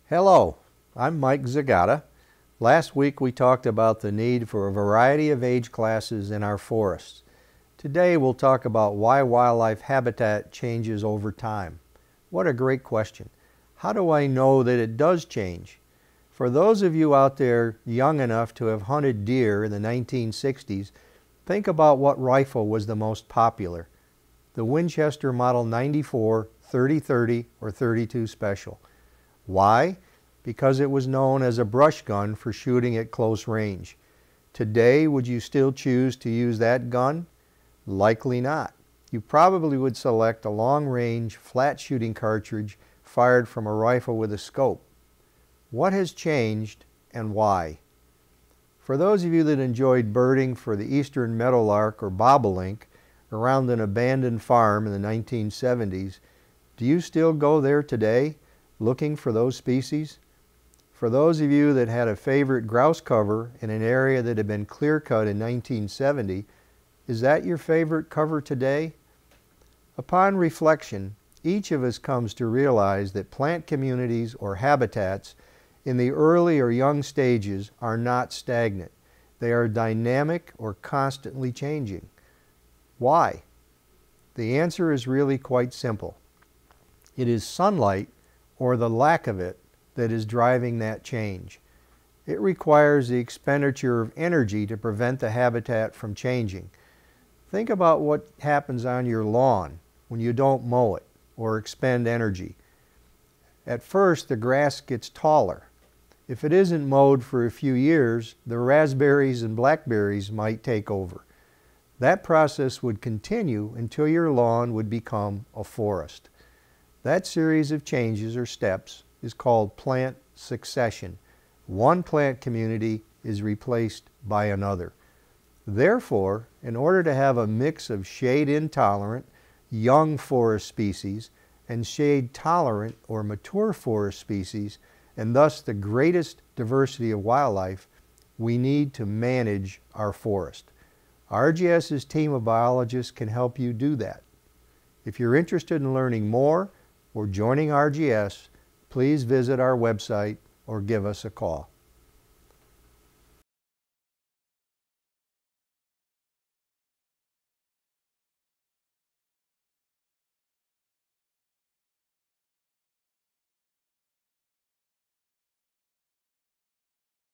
Hello, I'm Mike Zagata. Last week we talked about the need for a variety of age classes in our forests. Today we'll talk about why wildlife habitat changes over time. What a great question. How do I know that it does change? For those of you out there young enough to have hunted deer in the 1960s, think about what rifle was the most popular. The Winchester Model 94, 30-30, or 32 Special. Why? Because it was known as a brush gun for shooting at close range. Today, would you still choose to use that gun? Likely not. You probably would select a long-range, flat-shooting cartridge fired from a rifle with a scope. What has changed and why? For those of you that enjoyed birding for the eastern meadowlark or bobolink around an abandoned farm in the 1970s, do you still go there today looking for those species? For those of you that had a favorite grouse cover in an area that had been clear-cut in 1970, is that your favorite cover today? Upon reflection, each of us comes to realize that plant communities or habitats in the early or young stages are not stagnant. They are dynamic or constantly changing. Why? The answer is really quite simple. It is sunlight, or the lack of it, that is driving that change. It requires the expenditure of energy to prevent the habitat from changing. Think about what happens on your lawn when you don't mow it or expend energy. At first, the grass gets taller. If it isn't mowed for a few years, the raspberries and blackberries might take over. That process would continue until your lawn would become a forest. That series of changes or steps is called plant succession. One plant community is replaced by another. Therefore, in order to have a mix of shade-intolerant, young forest species and shade-tolerant or mature forest species, and thus the greatest diversity of wildlife, we need to manage our forest. RGS's team of biologists can help you do that. If you're interested in learning more or joining RGS, please visit our website or give us a call.